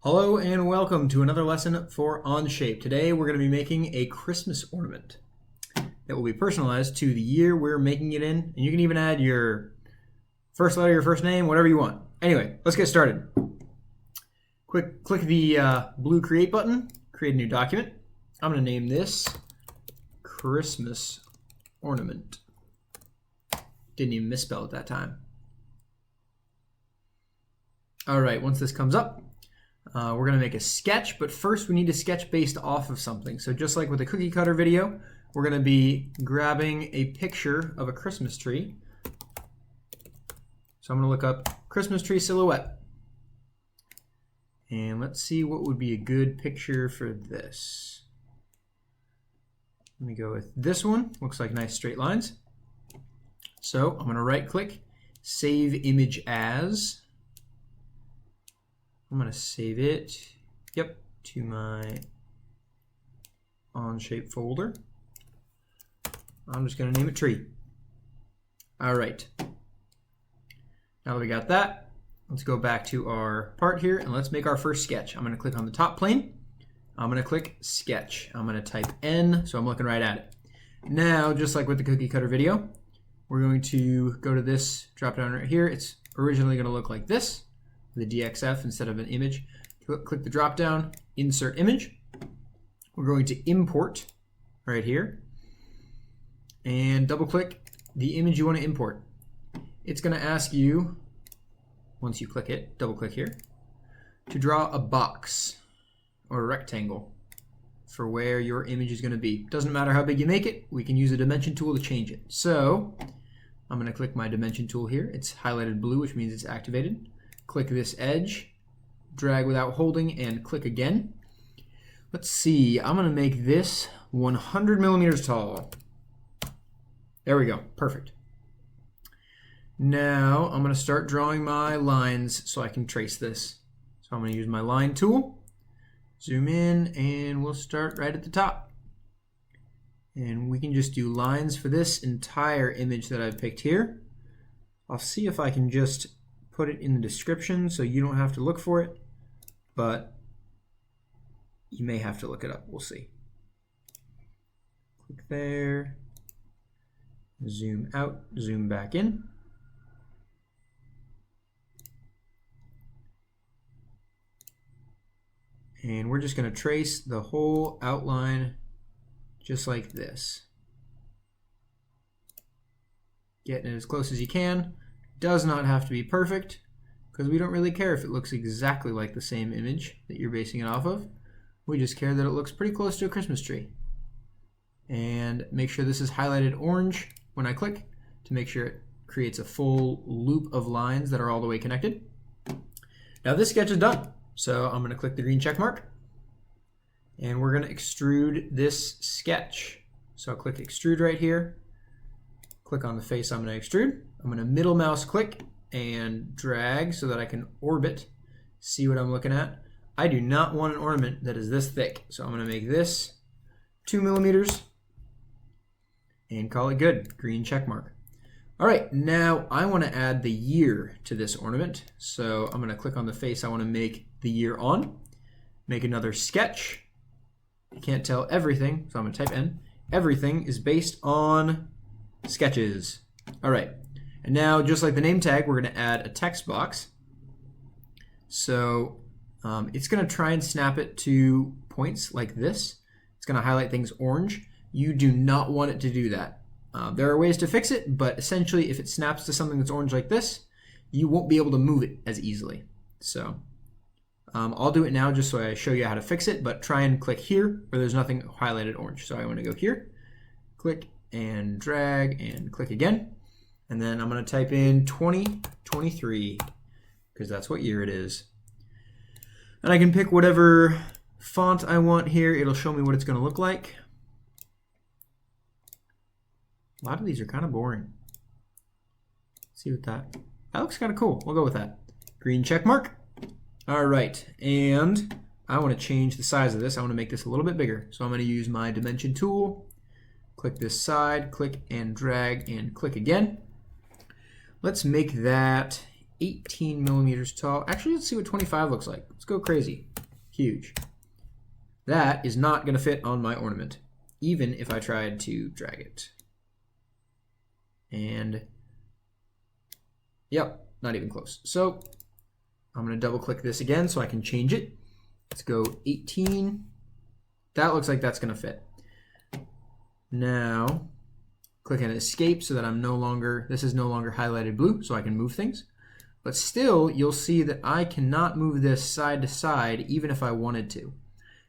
Hello and welcome to another lesson for OnShape. Today we're going to be making a Christmas ornament that will be personalized to the year we're making it in. And you can even add your first letter, your first name, whatever you want. Anyway, let's get started. Click the blue Create button, create a new document. I'm going to name this Christmas Ornament. Didn't even misspell it that time. All right, once this comes up, we're going to make a sketch, but first we need to sketch based off of something. So just like with the cookie cutter video, we're going to be grabbing a picture of a Christmas tree. So I'm going to look up Christmas tree silhouette. And let's see what would be a good picture for this. Let me go with this one. Looks like nice straight lines. So I'm going to right click, save image as. I'm going to save it, to my OnShape folder. I'm just going to name it tree. All right. Now that we got that, let's go back to our part here and let's make our first sketch. I'm going to click on the top plane. I'm going to click sketch. I'm going to type N, so I'm looking right at it. Now, just like with the cookie cutter video, we're going to go to this drop down right here. It's originally going to look like this, the DXF instead of an image. Click the drop down, insert image. We're going to import right here and double click the image you want to import. It's going to ask you, once you click it, double click here, to draw a box or a rectangle for where your image is going to be. Doesn't matter how big you make it, we can use a dimension tool to change it. So I'm going to click my dimension tool here. It's highlighted blue, which means it's activated. Click this edge, drag without holding, and click again. Let's see, I'm going to make this 100 millimeters tall. There we go, perfect. Now I'm going to start drawing my lines so I can trace this. So I'm going to use my line tool, zoom in, and we'll start right at the top. And we can just do lines for this entire image that I've picked here. I'll see if I can just put it in the description so you don't have to look for it, but you may have to look it up. We'll see. Click there, zoom out, zoom back in. And we're just going to trace the whole outline just like this. Getting it as close as you can. Does not have to be perfect because we don't really care if it looks exactly like the same image that you're basing it off of. We just care that it looks pretty close to a Christmas tree. And make sure this is highlighted orange when I click to make sure it creates a full loop of lines that are all the way connected. Now this sketch is done. So I'm going to click the green check mark and we're going to extrude this sketch. So I'll click extrude right here. Click on the face I'm going to extrude. I'm going to middle mouse click and drag so that I can orbit, see what I'm looking at. I do not want an ornament that is this thick, so I'm going to make this 2 millimeters and call it good, green check mark. All right, now I want to add the year to this ornament, so I'm going to click on the face I want to make the year on, make another sketch. I can't tell everything, so I'm going to type N. Everything is based on sketches. All right. And now, just like the name tag, we're going to add a text box. So it's going to try and snap it to points like this. It's going to highlight things orange. You do not want it to do that. There are ways to fix it, but essentially if it snaps to something that's orange like this, you won't be able to move it as easily. So I'll do it now just so I show you how to fix it, but try and click here where there's nothing highlighted orange. So I want to go here, click and drag and click again. And then I'm going to type in 2023 because that's what year it is. And I can pick whatever font I want here. It'll show me what it's going to look like. A lot of these are kind of boring. Let's see what that looks kind of cool. We'll go with that. Green check mark. All right. And I want to change the size of this. I want to make this a little bit bigger. So I'm going to use my dimension tool. Click this side, click and drag and click again. Let's make that 18 millimeters tall. Actually, let's see what 25 looks like. Let's go crazy. Huge. That is not going to fit on my ornament, even if I tried to drag it. And yep, not even close. So I'm going to double click this again so I can change it. Let's go 18. That looks like that's going to fit. Now click on escape so that this is no longer highlighted blue, so I can move things. But still, you'll see that I cannot move this side to side even if I wanted to.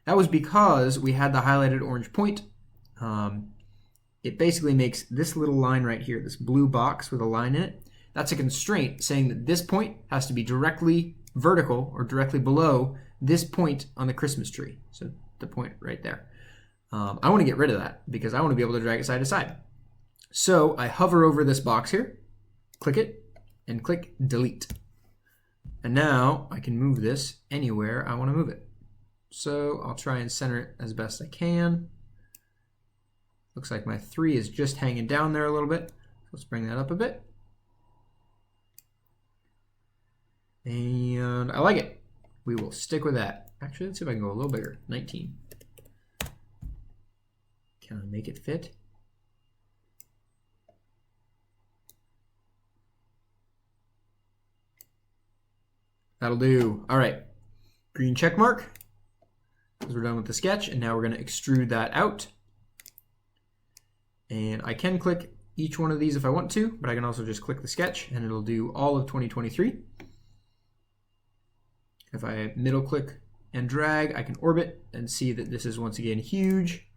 That was because we had the highlighted orange point. It basically makes this little line right here, this blue box with a line in it, that's a constraint saying that this point has to be directly vertical or directly below this point on the Christmas tree. So the point right there. I want to get rid of that because I want to be able to drag it side to side. So I hover over this box here, click it, and click delete. And now I can move this anywhere I want to move it. So I'll try and center it as best I can. Looks like my 3 is just hanging down there a little bit. Let's bring that up a bit. And I like it. We will stick with that. Actually, let's see if I can go a little bigger. 19. Can I make it fit? That'll do. All right. Green check mark. Because we're done with the sketch. And now we're going to extrude that out. And I can click each one of these if I want to, but I can also just click the sketch and it'll do all of 2023. If I middle click and drag, I can orbit and see that this is once again huge.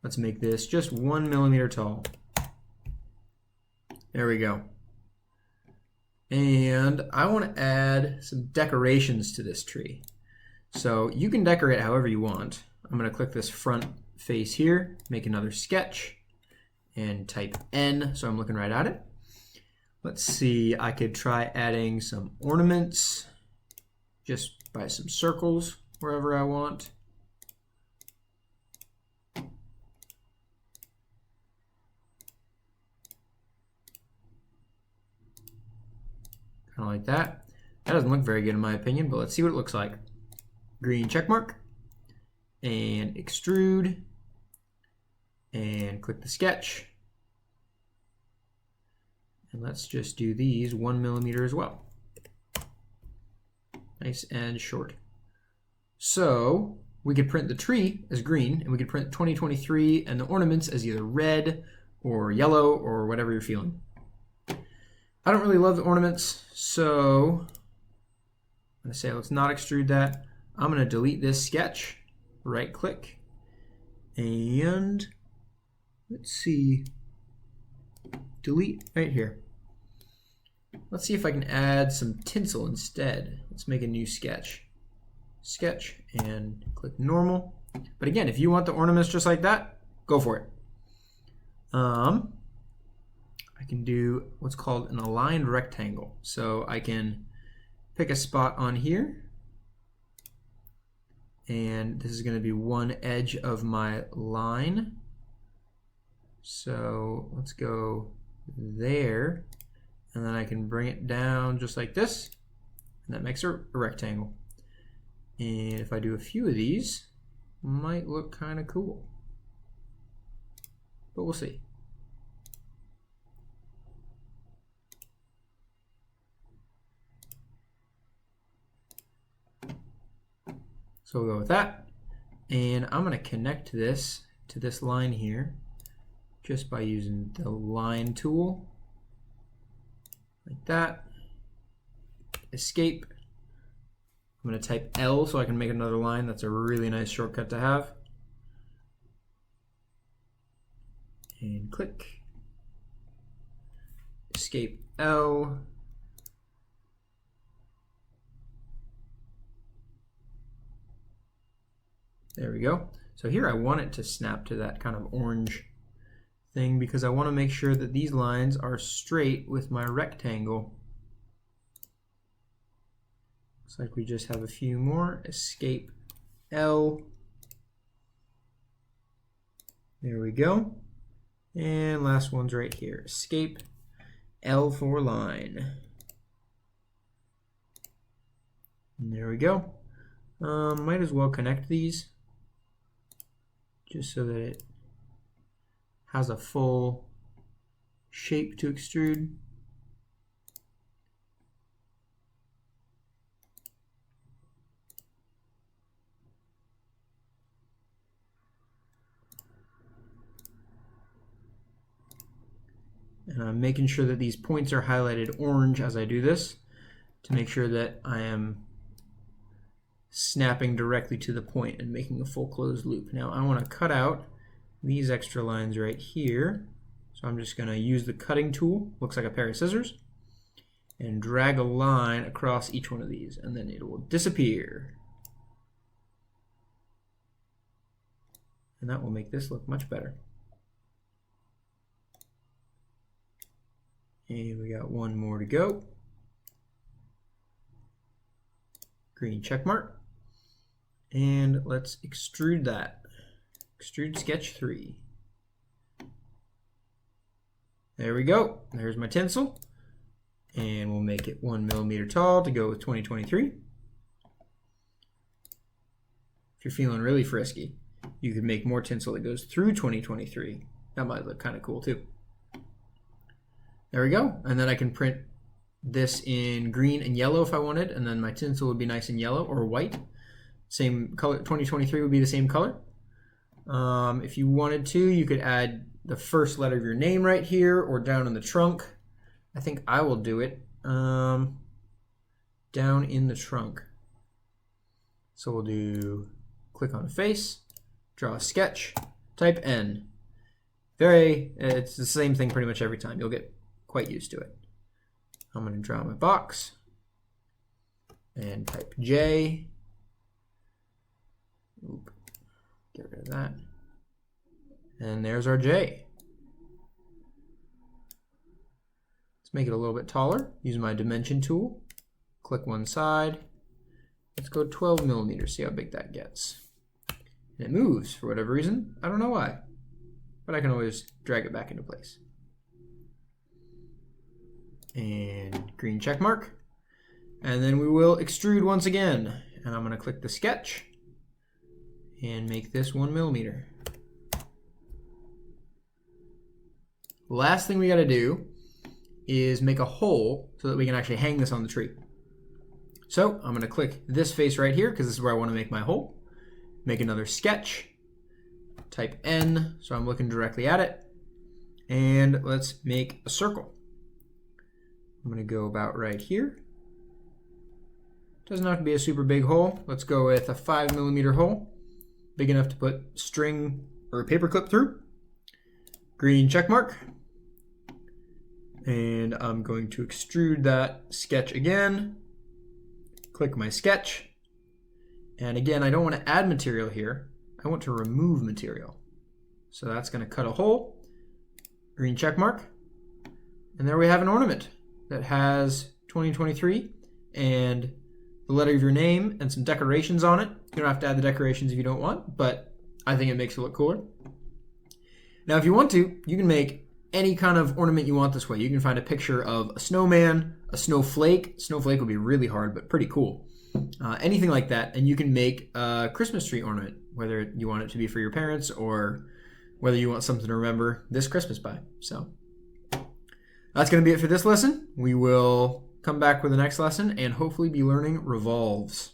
Let's make this just 1 millimeter tall. There we go. And I want to add some decorations to this tree. So you can decorate however you want. I'm going to click this front face here, make another sketch, and type N so I'm looking right at it. Let's see, I could try adding some ornaments just by some circles wherever I want. Kind of like that. That doesn't look very good in my opinion, but let's see what it looks like. Green check mark and extrude and click the sketch. And let's just do these 1 millimeter as well. Nice and short. So we could print the tree as green and we could print 2023 and the ornaments as either red or yellow or whatever you're feeling. I don't really love the ornaments, so I'm going to say let's not extrude that. I'm going to delete this sketch, right click, and let's see, delete right here. Let's see if I can add some tinsel instead. Let's make a new sketch. Sketch and click normal. But again, if you want the ornaments just like that, go for it. I can do what's called an aligned rectangle. So I can pick a spot on here. And this is going to be one edge of my line. So let's go there. And then I can bring it down just like this. And that makes a rectangle. And if I do a few of these, it might look kind of cool. But we'll see. So we'll go with that. And I'm going to connect this to this line here just by using the line tool. Like that. Escape. I'm going to type L so I can make another line. That's a really nice shortcut to have. And click. Escape L. There we go. So here I want it to snap to that kind of orange thing because I want to make sure that these lines are straight with my rectangle. Looks like we just have a few more. Escape L. There we go. And last one's right here. Escape L for line. And there we go. Might as well connect these just so that it has a full shape to extrude. And I'm making sure that these points are highlighted orange as I do this to make sure that I am snapping directly to the point and making a full closed loop. Now I want to cut out these extra lines right here. So I'm just going to use the cutting tool, looks like a pair of scissors, and drag a line across each one of these, and then it will disappear. And that will make this look much better. And we got one more to go. Green check mark. And let's extrude that. Extrude sketch 3. There we go. There's my tinsel. And we'll make it 1 millimeter tall to go with 2023. If you're feeling really frisky, you could make more tinsel that goes through 2023. That might look kind of cool too. There we go. And then I can print this in green and yellow if I wanted, and then my tinsel would be nice and yellow or white. Same color, 2023 would be the same color. If you wanted to, you could add the first letter of your name right here or down in the trunk. I think I will do it down in the trunk. So we'll do, click on a face, draw a sketch, type N. It's the same thing pretty much every time. You'll get quite used to it. I'm going to draw my box and type J. Oop, get rid of that. And there's our J. Let's make it a little bit taller. Use my dimension tool. Click one side. Let's go 12 millimeters, see how big that gets. And it moves for whatever reason. I don't know why, but I can always drag it back into place. And green check mark. And then we will extrude once again. And I'm going to click the sketch and make this 1 millimeter. Last thing we got to do is make a hole so that we can actually hang this on the tree. So I'm going to click this face right here because this is where I want to make my hole. Make another sketch. Type N so I'm looking directly at it. And let's make a circle. I'm going to go about right here. Doesn't have to be a super big hole. Let's go with a 5 millimeter hole. Big enough to put string or a paper clip through. Green check mark. And I'm going to extrude that sketch again. Click my sketch. And again, I don't want to add material here. I want to remove material. So that's going to cut a hole. Green check mark. And there we have an ornament that has 2023 and the letter of your name and some decorations on it. You don't have to add the decorations if you don't want, but I think it makes it look cooler. Now, if you want to, you can make any kind of ornament you want this way. You can find a picture of a snowman, a snowflake. Snowflake would be really hard, but pretty cool. Anything like that, and you can make a Christmas tree ornament, whether you want it to be for your parents or whether you want something to remember this Christmas by. So that's going to be it for this lesson. We will come back with the next lesson and hopefully be learning revolves.